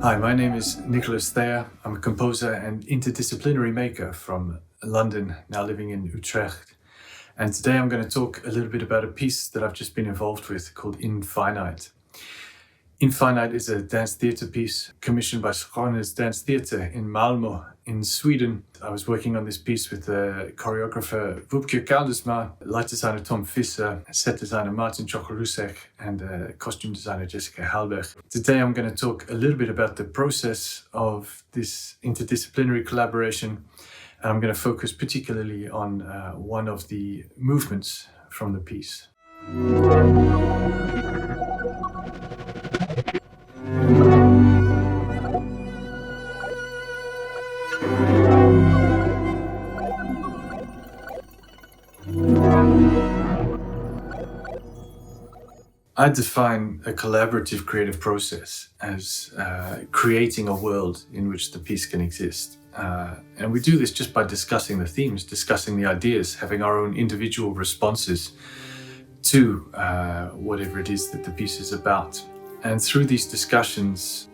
Hi, my name is Nicholas Thayer. I'm a composer and interdisciplinary maker from London, now living in Utrecht. And today I'm going to talk a little bit about a piece that I've just been involved with called Infinite. Infinite is a dance theatre piece commissioned by Skånes Dance Theatre in Malmö in Sweden. I was working on this piece with the choreographer Wupke Kaldesma, light designer Tom Visser, set designer Martin Chokorusek, and costume designer Jessica Halberg. Today I'm going to talk a little bit about the process of this interdisciplinary collaboration, and I'm going to focus particularly on one of the movements from the piece. I define a collaborative creative process as creating a world in which the piece can exist. And we do this just by discussing the themes, discussing the ideas, having our own individual responses to whatever it is that the piece is about. And through these discussions,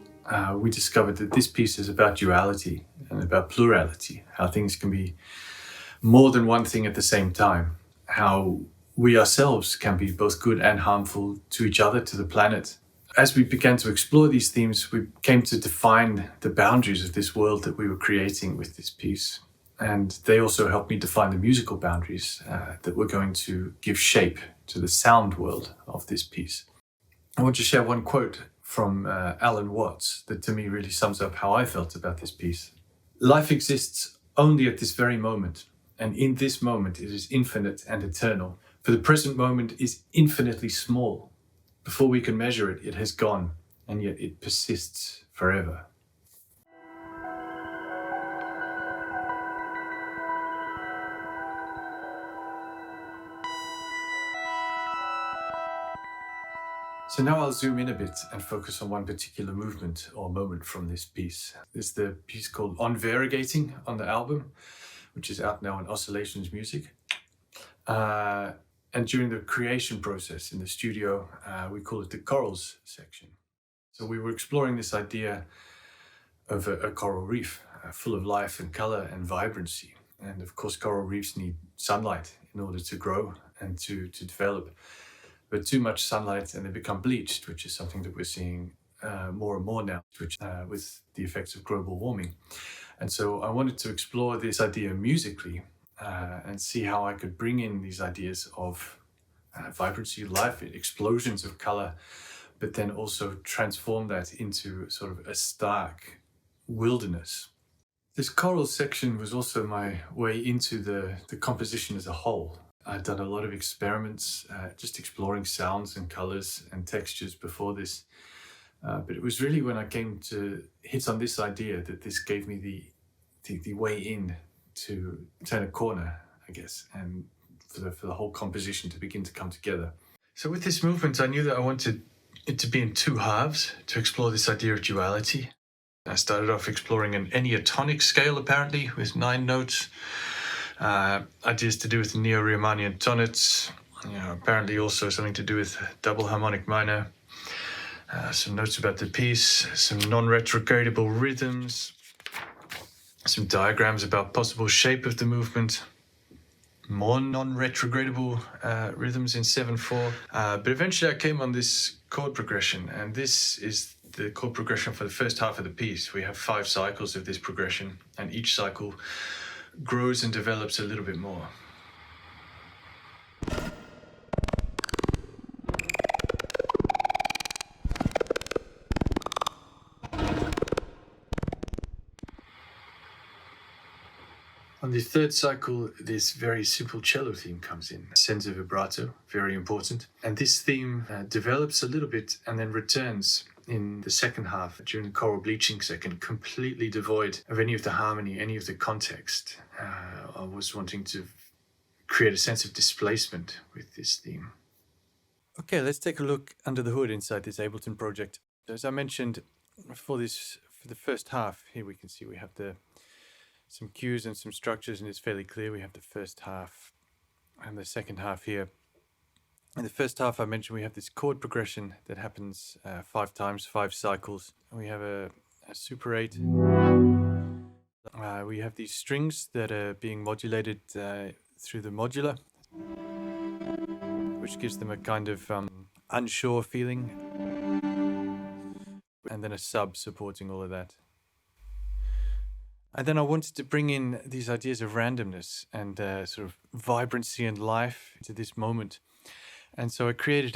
we discovered that this piece is about duality and about plurality, how things can be more than one thing at the same time, how we ourselves can be both good and harmful to each other, to the planet. As we began to explore these themes, we came to define the boundaries of this world that we were creating with this piece. And they also helped me define the musical boundaries that were going to give shape to the sound world of this piece. I want to share one quote from Alan Watts that to me really sums up how I felt about this piece. Life exists only at this very moment, and in this moment it is infinite and eternal. For the present moment is infinitely small. Before we can measure it, it has gone, and yet it persists forever. So now I'll zoom in a bit and focus on one particular movement or moment from this piece. This is the piece called On Variegating on the album, which is out now on Oscillations Music. And during the creation process in the studio, we call it the chorals section. So we were exploring this idea of a coral reef full of life and color and vibrancy. And of course, coral reefs need sunlight in order to grow and to develop. But too much sunlight and they become bleached, which is something that we're seeing more and more now, with the effects of global warming. And so I wanted to explore this idea musically and see how I could bring in these ideas of vibrancy, life, explosions of color, but then also transform that into sort of a stark wilderness. This choral section was also my way into the composition as a whole. I'd done a lot of experiments, just exploring sounds and colors and textures before this. But it was really when I came to hit on this idea that this gave me the way in to turn a corner, I guess, and for the whole composition to begin to come together. So with this movement, I knew that I wanted it to be in two halves to explore this idea of duality. I started off exploring an enneatonic scale, apparently, with 9 notes. Ideas to do with neo-Riemannian tonnets, apparently also something to do with double harmonic minor. Some notes about the piece, some non-retrogradable rhythms, some diagrams about possible shape of the movement, more non-retrogradable rhythms in 7/4. But eventually I came on this chord progression, and this is the chord progression for the first half of the piece. We have 5 cycles of this progression, and each cycle grows and develops a little bit more. On the third cycle, this very simple cello theme comes in, senza vibrato, very important. And this theme develops a little bit and then returns in the second half during the choral bleaching second, completely devoid of any of the harmony, any of the context. I was wanting to create a sense of displacement with this theme. Okay, let's take a look under the hood inside this Ableton project. As I mentioned, for the first half, here we can see we have some cues and some structures, and it's fairly clear. We have the first half and the second half here. In the first half, I mentioned we have this chord progression that happens 5 times, 5 cycles. We have a a Super 8. We have these strings that are being modulated through the modular, which gives them a kind of unsure feeling, and then a sub supporting all of that. And then I wanted to bring in these ideas of randomness and sort of vibrancy and life to this moment. And so I created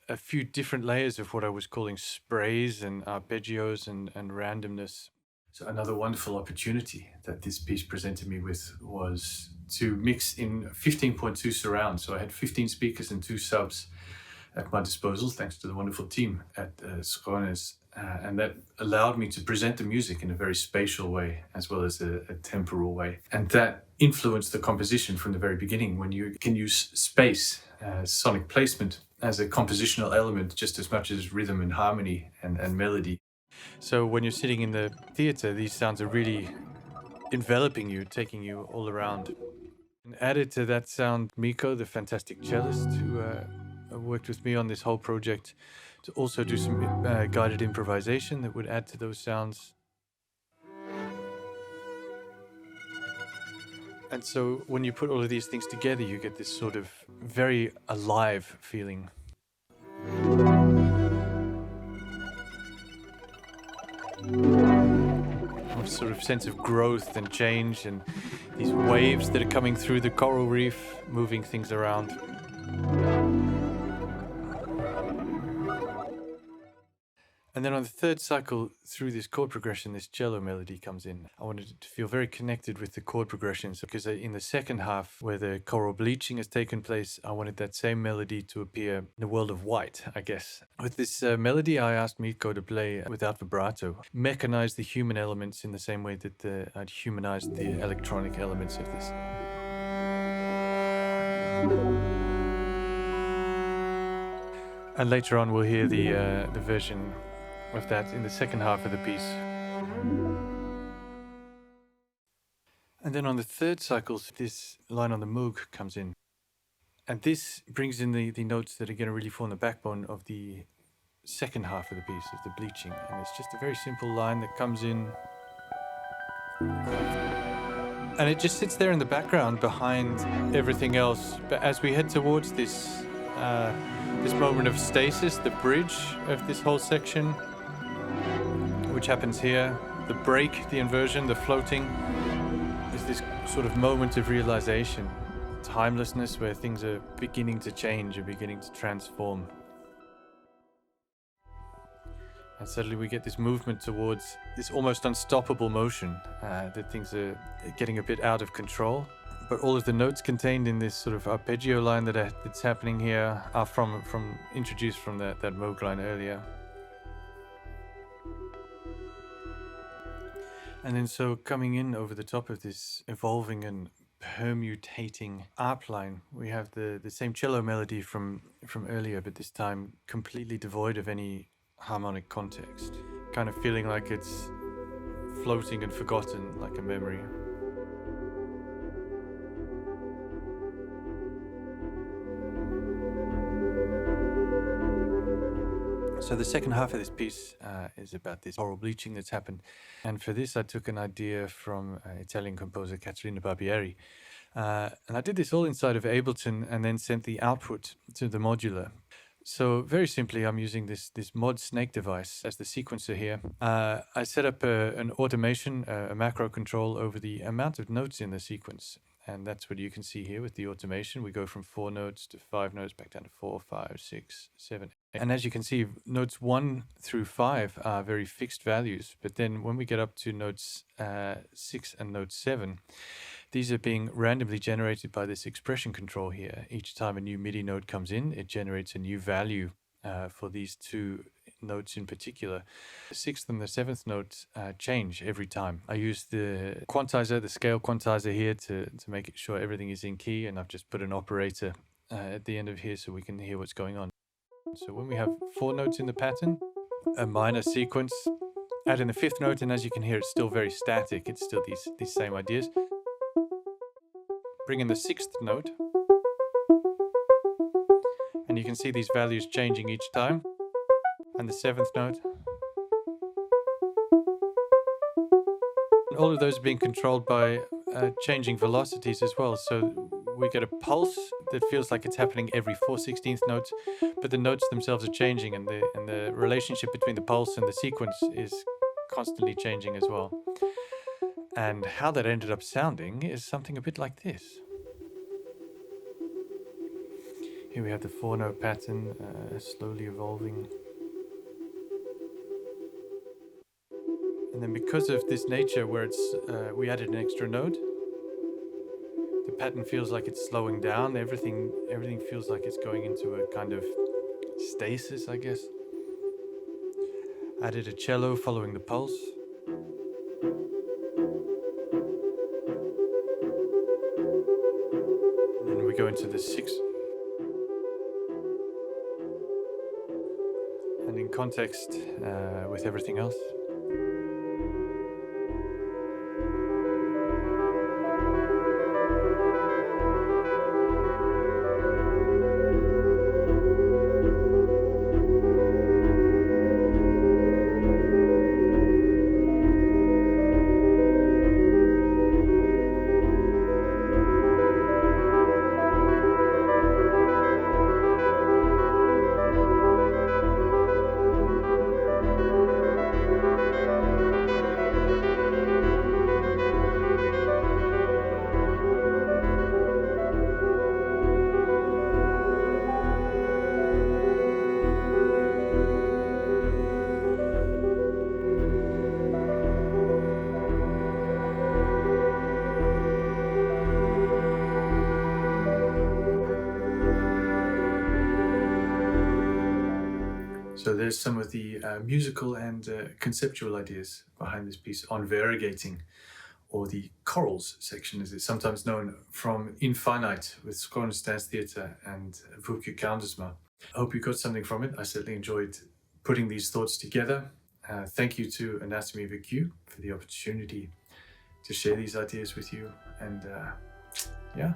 a few different layers of what I was calling sprays and arpeggios and randomness. So another wonderful opportunity that this piece presented me with was to mix in 15.2 surround. So I had 15 speakers and 2 subs at my disposal, thanks to the wonderful team at Schrones. And that allowed me to present the music in a very spatial way, as well as a temporal way. And that influenced the composition from the very beginning, when you can use space, sonic placement, as a compositional element just as much as rhythm and harmony and melody. So when you're sitting in the theater, these sounds are really enveloping you, taking you all around. And added to that sound, Miko, the fantastic cellist who worked with me on this whole project, to also do some guided improvisation that would add to those sounds. And so when you put all of these things together, you get this sort of very alive feeling. A sort of sense of growth and change, and these waves that are coming through the coral reef, moving things around. And then on the third cycle, through this chord progression, this cello melody comes in. I wanted it to feel very connected with the chord progressions, because in the second half, where the choral bleaching has taken place, I wanted that same melody to appear in the world of white, I guess. With this melody, I asked Miko to play without vibrato, mechanize the human elements in the same way that I'd humanized the electronic elements of this. And later on, we'll hear the version of that in the second half of the piece. And then on the third cycle, this line on the Moog comes in. And this brings in the notes that are going to really form the backbone of the second half of the piece, of the bleaching. And it's just a very simple line that comes in. And it just sits there in the background behind everything else. But as we head towards this moment of stasis, the bridge of this whole section, which happens here, the break, the inversion, the floating, is this sort of moment of realization, timelessness, where things are beginning to change, are beginning to transform. And suddenly we get this movement towards this almost unstoppable motion, that things are getting a bit out of control. But all of the notes contained in this sort of arpeggio line that's happening here are introduced from that Moog line earlier. And then so coming in over the top of this evolving and permutating arp line, we have the same cello melody from earlier, but this time completely devoid of any harmonic context, kind of feeling like it's floating and forgotten, like a memory. So the second half of this piece is about this choral bleaching that's happened. And for this, I took an idea from Italian composer Caterina Barbieri. And I did this all inside of Ableton and then sent the output to the modular. So very simply, I'm using this mod snake device as the sequencer here. I set up an automation, a macro control over the amount of notes in the sequence. And that's what you can see here with the automation. We go from 4 notes to 5 notes, back down to 4, 5, 6, 7, 8. And as you can see, notes 1 through 5 are very fixed values. But then when we get up to notes 6 and note 7, these are being randomly generated by this expression control here. Each time a new MIDI note comes in, it generates a new value for these 2 notes in particular. The 6th and the 7th notes change every time. I use the quantizer, the scale quantizer here to make it sure everything is in key, and I've just put an operator at the end of here so we can hear what's going on. So when we have 4 notes in the pattern, a minor sequence, add in the 5th note, and as you can hear, it's still very static. It's still these same ideas. Bring in the 6th note, and you can see these values changing each time. And the 7th note. All of those are being controlled by changing velocities as well. So we get a pulse that feels like it's happening every 4/16 notes, but the notes themselves are changing, and the relationship between the pulse and the sequence is constantly changing as well. And how that ended up sounding is something a bit like this. Here we have the 4-note pattern slowly evolving. And then because of this nature where we added an extra note, the pattern feels like it's slowing down. Everything feels like it's going into a kind of stasis, I guess. Added a cello following the pulse. And then we go into the 6. And in context with everything else. So there's some of the musical and conceptual ideas behind this piece, On Variegating, or the chorals section, as it's sometimes known, from Infinite with Skånes Dance Theatre and Vuki Kaundersma. I hope you got something from it. I certainly enjoyed putting these thoughts together. Thank you to Anatomy of a Cue for the opportunity to share these ideas with you. And yeah,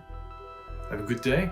have a good day.